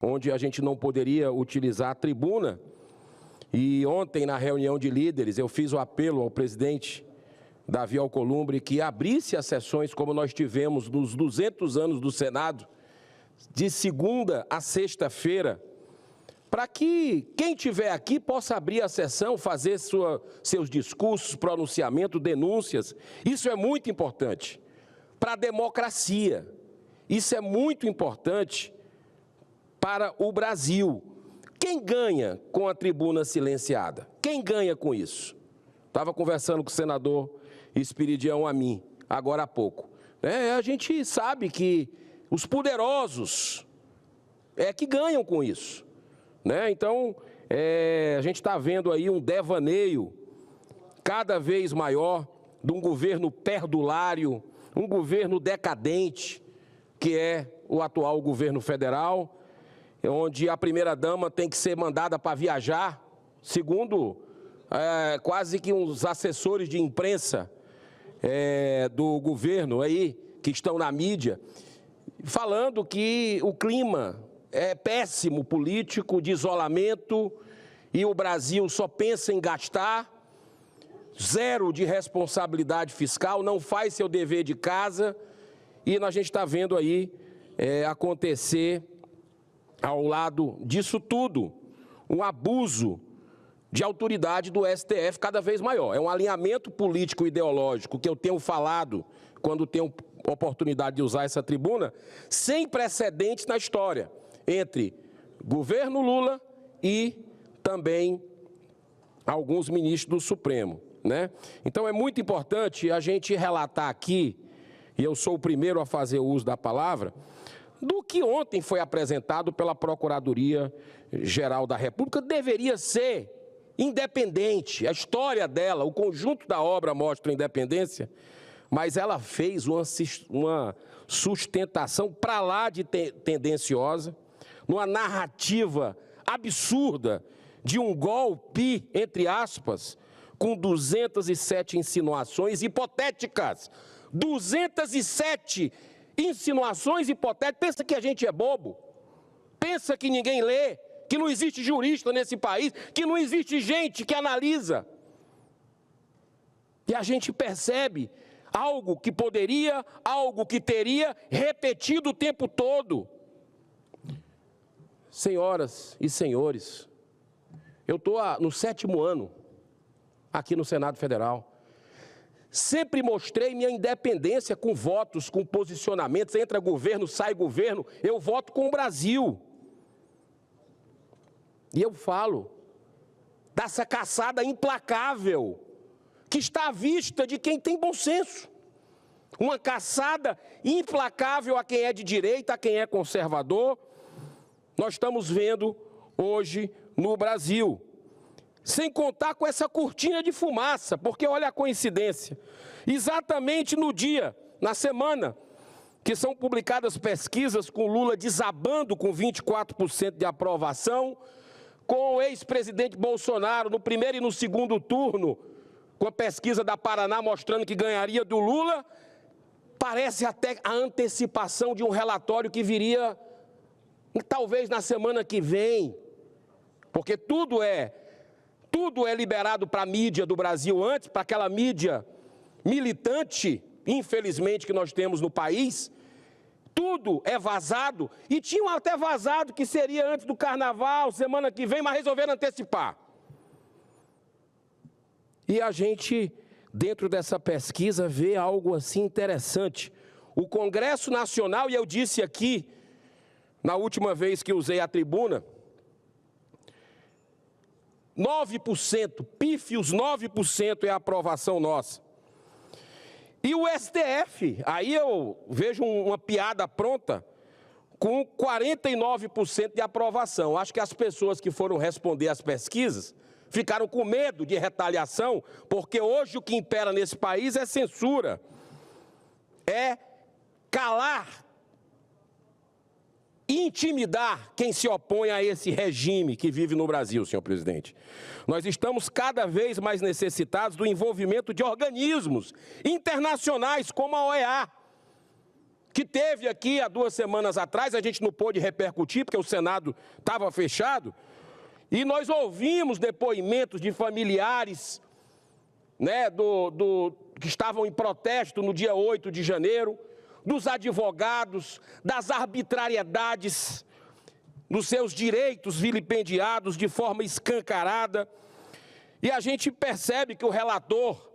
onde a gente não poderia utilizar a tribuna. E ontem, na reunião de líderes, eu fiz o apelo ao presidente Davi Alcolumbre que abrisse as sessões como nós tivemos nos 200 anos do Senado, de segunda a sexta-feira, para que quem estiver aqui possa abrir a sessão, fazer seus discursos, pronunciamento, denúncias. Isso é muito importante para a democracia. Isso é muito importante para o Brasil. Quem ganha com a tribuna silenciada? Quem ganha com isso? Estava conversando com o senador Espiridião Amin, agora há pouco. A gente sabe que os poderosos é que ganham com isso. Então, a gente está vendo aí um devaneio cada vez maior de um governo perdulário, um governo decadente, que é o atual governo federal, onde a primeira-dama tem que ser mandada para viajar, segundo quase que uns assessores de imprensa do governo aí, que estão na mídia, falando que o clima é péssimo político, de isolamento, e o Brasil só pensa em gastar, zero de responsabilidade fiscal, não faz seu dever de casa, e a gente está vendo aí acontecer, ao lado disso tudo, um abuso de autoridade do STF cada vez maior. É um alinhamento político ideológico que eu tenho falado quando tenho oportunidade de usar essa tribuna, sem precedentes na história, entre governo Lula e também alguns ministros do Supremo. Então é muito importante a gente relatar aqui, e eu sou o primeiro a fazer uso da palavra, do que ontem foi apresentado pela Procuradoria-Geral da República. Deveria ser independente, a história dela, o conjunto da obra mostra a independência, mas ela fez uma sustentação para lá de tendenciosa, numa narrativa absurda de um golpe, entre aspas, com 207 insinuações hipotéticas. 207 insinuações hipotéticas. Pensa que a gente é bobo? Pensa que ninguém lê? Que não existe jurista nesse país? Que não existe gente que analisa? E a gente percebe algo que poderia, algo que teria repetido o tempo todo. Senhoras e senhores, eu estou no 7º ano aqui no Senado Federal. Sempre mostrei minha independência com votos, com posicionamentos. Entra governo, sai governo, eu voto com o Brasil. E eu falo dessa caçada implacável que está à vista de quem tem bom senso. Uma caçada implacável a quem é de direita, a quem é conservador. Nós estamos vendo hoje no Brasil. Sem contar com essa cortina de fumaça, porque olha a coincidência. Exatamente no dia, na semana, que são publicadas pesquisas com Lula desabando com 24% de aprovação, com o ex-presidente Bolsonaro no primeiro e no segundo turno, com a pesquisa da Paraná mostrando que ganharia do Lula, parece até a antecipação de um relatório que viria talvez na semana que vem, porque tudo é liberado para a mídia do Brasil antes, para aquela mídia militante, infelizmente, que nós temos no país. Tudo é vazado, e tinham até vazado que seria antes do Carnaval, semana que vem, mas resolveram antecipar. E a gente, dentro dessa pesquisa, vê algo assim interessante. O Congresso Nacional, e eu disse aqui, na última vez que usei a tribuna, 9%, pífios 9% é a aprovação nossa. E o STF, aí eu vejo uma piada pronta, com 49% de aprovação. Acho que as pessoas que foram responder às pesquisas ficaram com medo de retaliação, porque hoje o que impera nesse país é censura, é calar, intimidar quem se opõe a esse regime que vive no Brasil, senhor presidente. Nós estamos cada vez mais necessitados do envolvimento de organismos internacionais como a OEA, que teve aqui há 2 semanas atrás, a gente não pôde repercutir, porque o Senado estava fechado, e nós ouvimos depoimentos de familiares, né, que estavam em protesto no dia 8 de janeiro, dos advogados, das arbitrariedades, dos seus direitos vilipendiados de forma escancarada. E a gente percebe que o relator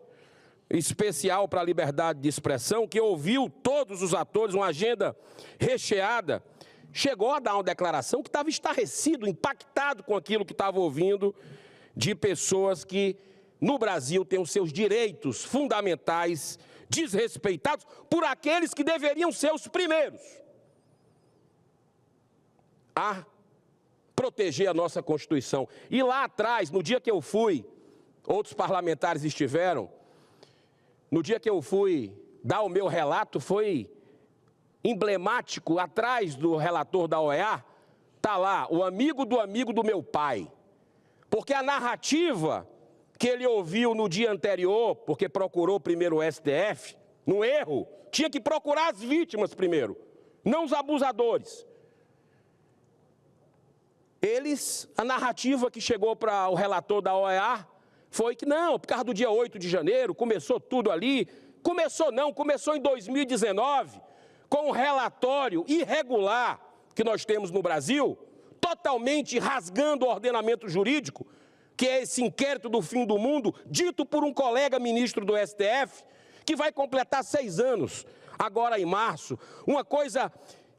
especial para a liberdade de expressão, que ouviu todos os atores, uma agenda recheada, chegou a dar uma declaração que estava estarrecido, impactado com aquilo que estava ouvindo de pessoas que no Brasil têm os seus direitos fundamentais desrespeitados por aqueles que deveriam ser os primeiros a proteger a nossa Constituição. E lá atrás, no dia que eu fui, outros parlamentares estiveram, no dia que eu fui dar o meu relato, foi emblemático, atrás do relator da OEA, está lá, o amigo do meu pai. Porque a narrativa que ele ouviu no dia anterior, porque procurou primeiro o STF, no erro, tinha que procurar as vítimas primeiro, não os abusadores. A narrativa que chegou para o relator da OEA foi que não, por causa do dia 8 de janeiro, começou tudo ali. Começou em 2019, com um relatório irregular que nós temos no Brasil, totalmente rasgando o ordenamento jurídico, que é esse inquérito do fim do mundo, dito por um colega ministro do STF, que vai completar 6 anos, agora em março. Uma coisa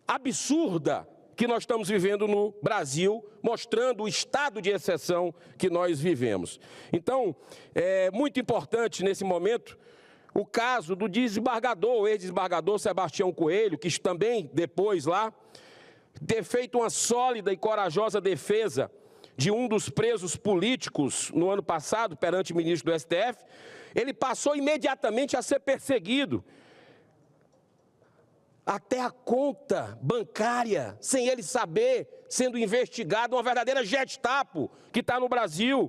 absurda que nós estamos vivendo no Brasil, mostrando o estado de exceção que nós vivemos. Então, é muito importante nesse momento o caso do desembargador, o ex-desembargador Sebastião Coelho, que também depois lá, ter feito uma sólida e corajosa defesa de um dos presos políticos no ano passado, perante o ministro do STF, ele passou imediatamente a ser perseguido. Até a conta bancária, sem ele saber, sendo investigado, uma verdadeira Gestapo que está no Brasil.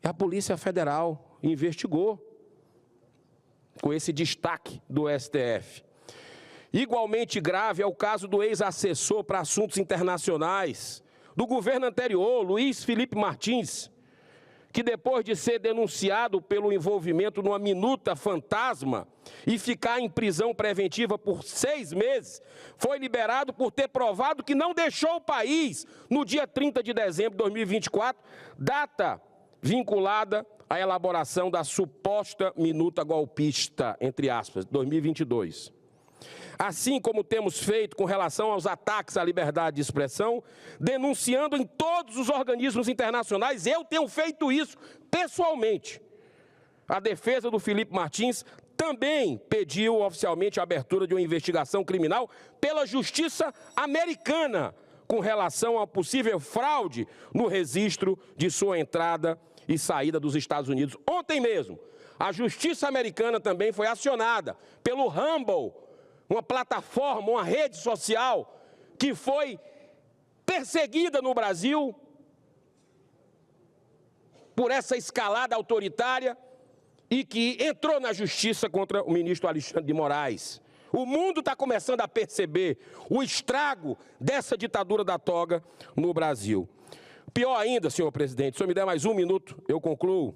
E a Polícia Federal investigou, com esse destaque do STF. Igualmente grave é o caso do ex-assessor para assuntos internacionais do governo anterior, Luiz Felipe Martins, que depois de ser denunciado pelo envolvimento numa minuta fantasma e ficar em prisão preventiva por 6 meses, foi liberado por ter provado que não deixou o país no dia 30 de dezembro de 2024, data vinculada à elaboração da suposta minuta golpista, entre aspas, 2022. Assim como temos feito com relação aos ataques à liberdade de expressão, denunciando em todos os organismos internacionais, eu tenho feito isso pessoalmente. A defesa do Felipe Martins também pediu oficialmente a abertura de uma investigação criminal pela justiça americana com relação a possível fraude no registro de sua entrada e saída dos Estados Unidos. Ontem mesmo, a justiça americana também foi acionada pelo Rumble, uma plataforma, uma rede social que foi perseguida no Brasil por essa escalada autoritária e que entrou na justiça contra o ministro Alexandre de Moraes. O mundo está começando a perceber o estrago dessa ditadura da toga no Brasil. Pior ainda, senhor presidente, se eu me der mais 1 minuto, eu concluo.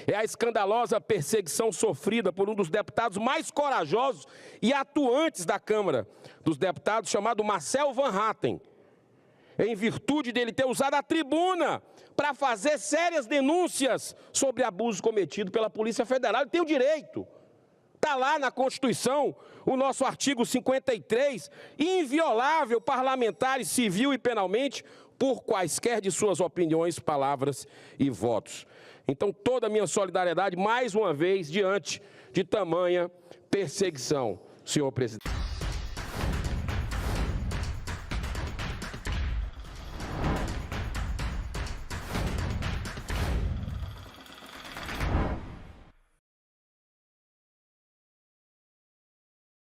É a escandalosa perseguição sofrida por um dos deputados mais corajosos e atuantes da Câmara dos Deputados, chamado Marcel Van Hatten, em virtude dele ter usado a tribuna para fazer sérias denúncias sobre abuso cometido pela Polícia Federal. Ele tem o direito. Está lá na Constituição, o nosso artigo 53, inviolável, parlamentares, civil e penalmente, por quaisquer de suas opiniões, palavras e votos. Então, toda a minha solidariedade, mais uma vez, diante de tamanha perseguição, senhor presidente.